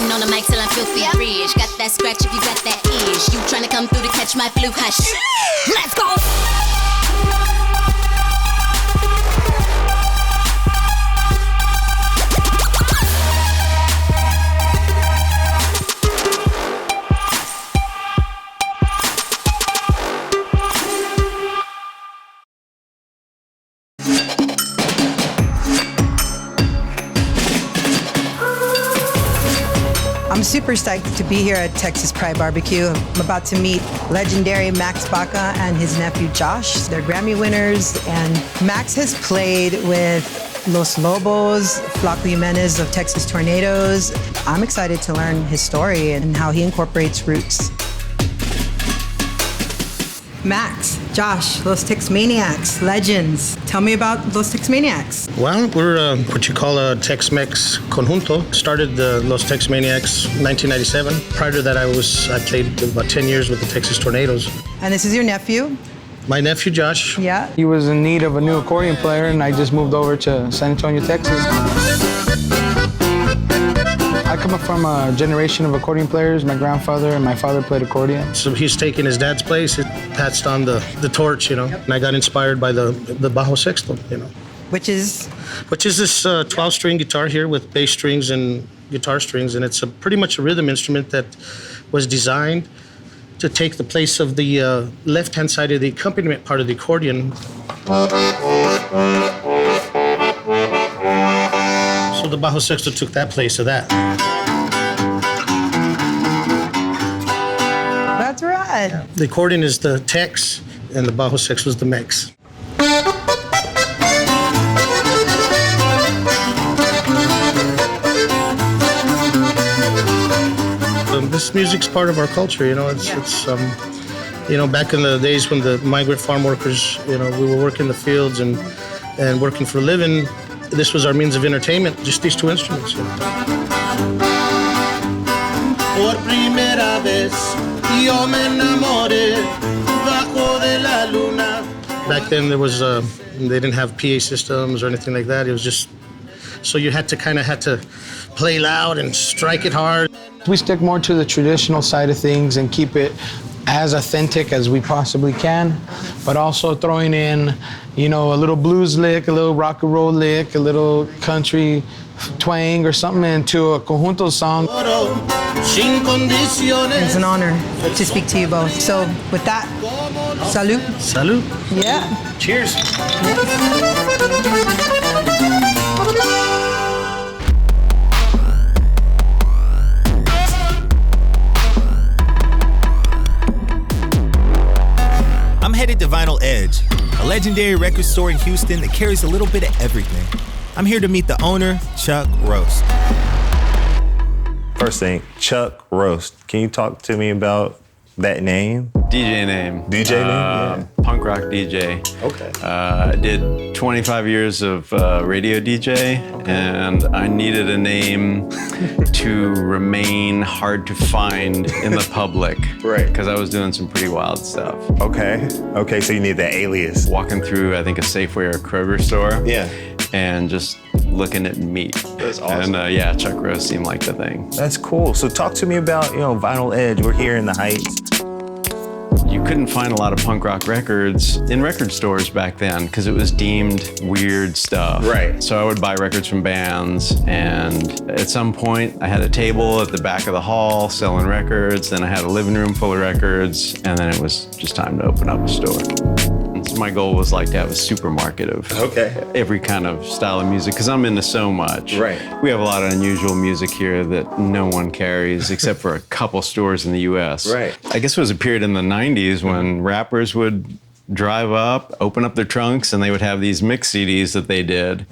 Spitting on the mic till I'm filthy rich. Got that scratch if you got that itch. You tryna come through to catch my flu, hush. Let's go! I'm super stoked to be here at Texas Pride Barbecue. I'm about to meet legendary Max Baca and his nephew Josh. They're Grammy winners, and Max has played with Los Lobos, Flaco Jimenez of Texas Tornadoes. I'm excited to learn his story and how he incorporates roots. Max, Josh, Los Texmaniacs, legends. Tell me about Los Texmaniacs. Well, we're what you call a Tex-Mex conjunto. Started the Los Texmaniacs 1997. Prior to that, I played about 10 years with the Texas Tornadoes. And this is your nephew? My nephew, Josh. Yeah. He was in need of a new accordion player, and I just moved over to San Antonio, Texas. I come up from a generation of accordion players. My grandfather and my father played accordion. So he's taken his dad's place. It passed on the torch, you know. And I got inspired by the bajo sexto, you know. Which is this 12-string guitar here with bass strings and guitar strings, and it's pretty much a rhythm instrument that was designed to take the place of the left-hand side of the accompaniment part of the accordion. So the bajo sexto took that place of that. That's right. Yeah. The accordion is the tex, and the bajo sexto is the mex. This music's part of our culture, you know. It's you know, back in the days when the migrant farm workers, you know, we were working the fields and working for a living. This was our means of entertainment, just these two instruments. You know. Por primera vez yo me enamoré bajo de la luna. Back then there was they didn't have PA systems or anything like that. It was just so you had to play loud and strike it hard. We stick more to the traditional side of things and keep it as authentic as we possibly can, but also throwing in, you know, a little blues lick, a little rock and roll lick, a little country twang or something into a conjunto song. It's an honor to speak to you both. So with that, salud. Salud. Yeah. Cheers. I'm headed to Vinal Edge, a legendary record store in Houston that carries a little bit of everything. I'm here to meet the owner, Chuck Roast. First thing, Chuck Roast. Can you talk to me about that name? DJ name. DJ name? Yeah. Punk rock DJ. Okay. I did 25 years of radio DJ, and I needed a name to remain hard to find in the public. Right. Because I was doing some pretty wild stuff. Okay. Okay, so you need that alias. Walking through, I think, a Safeway or a Kroger store. Yeah. And just looking at meat. That's awesome. And yeah, Chuck Roast seemed like the thing. That's cool. So talk to me about, you know, Vinal Edge. We're here in the Heights. You couldn't find a lot of punk rock records in record stores back then because it was deemed weird stuff. Right. So I would buy records from bands, and at some point I had a table at the back of the hall selling records, then I had a living room full of records, and then it was just time to open up a store. And so my goal was like to have a supermarket of every kind of style of music because I'm into so much. Right. We have a lot of unusual music here that no one carries except for a couple stores in the US. Right. I guess it was a period in the 90s when rappers would drive up, open up their trunks, and they would have these mix CDs that they did.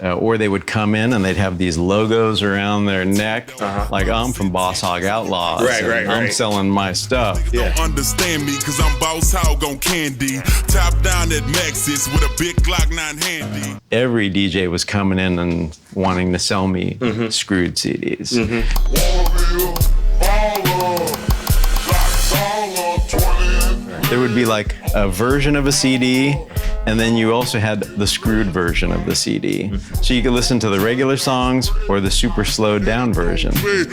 Or they would come in and they'd have these logos around their neck, like I'm from Boss Hog Outlaws. Right. I'm selling my stuff. Don't understand me, cause I'm Boss Hog on candy. Top down at Maxis with a big Glock 9 handy. Every DJ was coming in and wanting to sell me screwed CDs. There would be like a version of a CD And then you also had the screwed version of the CD. So you could listen to the regular songs or the super slowed down version. You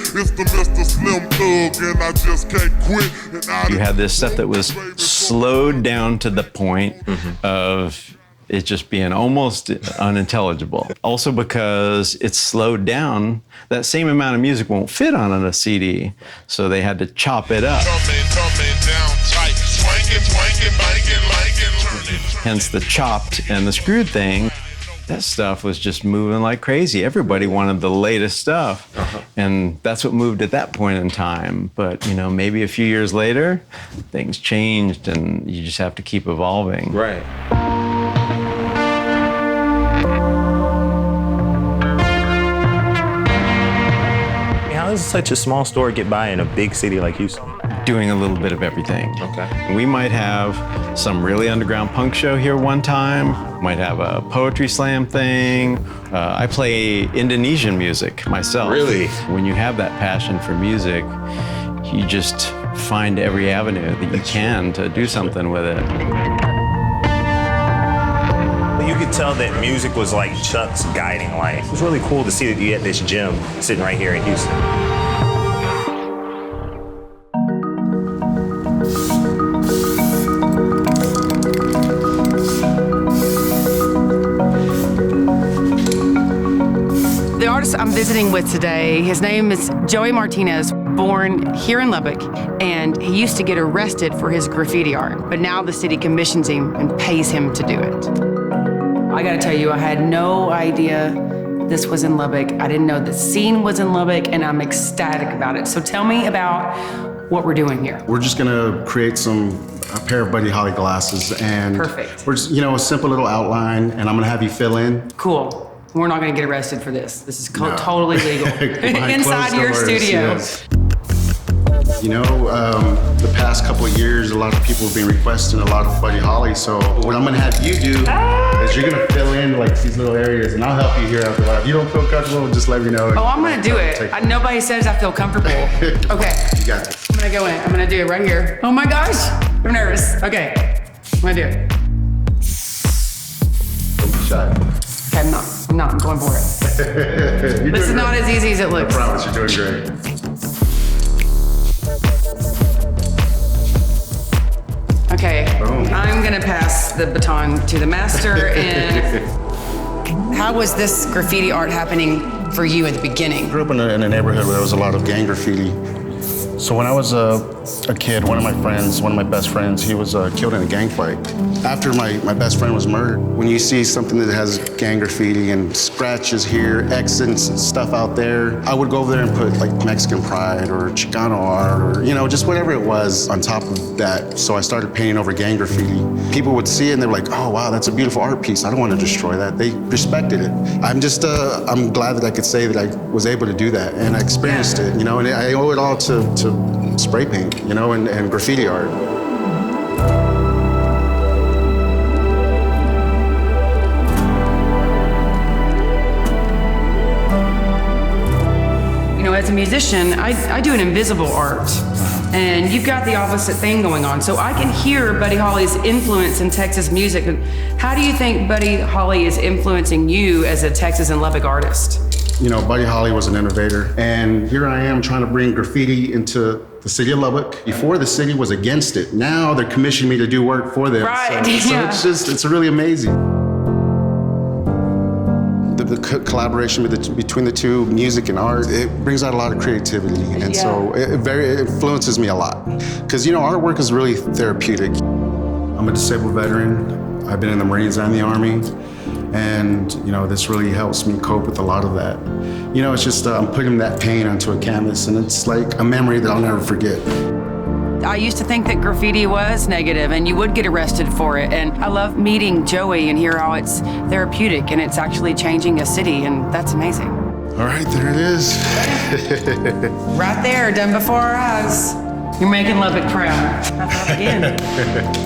had this stuff that was slowed down to the point of it just being almost unintelligible. Also because it's slowed down, that same amount of music won't fit on a CD, so they had to chop it up. Hence the chopped and the screwed thing. That stuff was just moving like crazy. Everybody wanted the latest stuff, and that's what moved at that point in time. But you know, maybe a few years later, things changed, and you just have to keep evolving. Right. How does such a small store get by in a big city like Houston? Doing a little bit of everything. Okay. We might have some really underground punk show here one time, might have a poetry slam thing. I play Indonesian music myself. Really? When you have that passion for music, you just find every avenue that you can to do something with it. You could tell that music was like Chuck's guiding light. It was really cool to see that you had this gym sitting right here in Houston. The artist I'm visiting with today, his name is Joey Martinez, born here in Lubbock, and he used to get arrested for his graffiti art, but now the city commissions him and pays him to do it. I gotta tell you, I had no idea this was in Lubbock. I didn't know the scene was in Lubbock, and I'm ecstatic about it. So tell me about what we're doing here. We're just gonna create a pair of Buddy Holly glasses, and Perfect. We're just, a simple little outline, and I'm gonna have you fill in. Cool. We're not gonna get arrested for this. This is totally legal. Inside your doors, studio. Yes. The past couple of years, a lot of people have been requesting a lot of Buddy Holly. So what I'm gonna have you do is you're gonna fill in like these little areas, and I'll help you here after a while. If you don't feel comfortable, just let me know. Oh, I'm gonna do it. Nobody says I feel comfortable. Okay. You got it. I'm gonna go in. I'm gonna do it right here. Oh my gosh, I'm nervous. Okay, I'm gonna do it. Don't be shy. Okay, I'm not, I'm going for it. This is not as easy as it looks. I promise you're doing great. Okay, Boom. I'm gonna pass the baton to the master. And how was this graffiti art happening for you at the beginning? I grew up in a neighborhood where there was a lot of gang graffiti. So when I was a kid, one of my best friends, he was killed in a gang fight. After my best friend was murdered, when you see something that has gang graffiti and scratches here, X's and stuff out there, I would go over there and put like Mexican pride or Chicano art or, just whatever it was on top of that. So I started painting over gang graffiti. People would see it and they were like, oh wow, that's a beautiful art piece. I don't want to destroy that. They respected it. I'm glad that I could say that I was able to do that and I experienced it, and I owe it all to spray paint, and graffiti art. As a musician, I do an invisible art, and you've got the opposite thing going on. So I can hear Buddy Holly's influence in Texas music. How do you think Buddy Holly is influencing you as a Texas and Lubbock artist? Buddy Holly was an innovator, and here I am trying to bring graffiti into the city of Lubbock. Before, the city was against it. Now they're commissioning me to do work for them. Right, So it's really amazing. The collaboration between the two, music and art, it brings out a lot of creativity. And so it influences me a lot. Because, our work is really therapeutic. I'm a disabled veteran. I've been in the Marines and the Army. And, this really helps me cope with a lot of that. It's just, I'm putting that pain onto a canvas, and it's like a memory that I'll never forget. I used to think that graffiti was negative and you would get arrested for it. And I love meeting Joey and hear how it's therapeutic and it's actually changing a city, and that's amazing. All right, there it is. Right there, done before our eyes. You're making Lubbock proud. Again.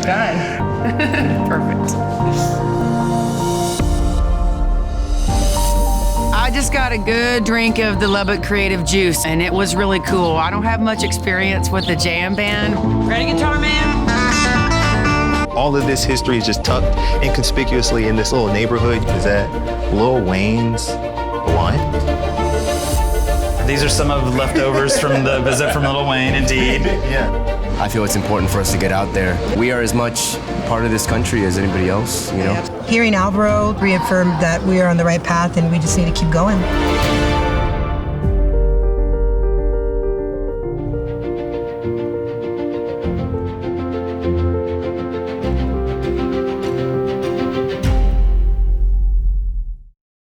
Done. Perfect. I just got a good drink of the Lubbock Creative Juice, and it was really cool. I don't have much experience with the jam band. Ready, guitar man? all of this history is just tucked inconspicuously in this little neighborhood. Is that Lil Wayne's blunt? These are some of the leftovers from the visit from Lil Wayne, indeed. Yeah. I feel it's important for us to get out there. We are as much part of this country as anybody else, you know? Hearing Alvaro reaffirmed that we are on the right path and we just need to keep going.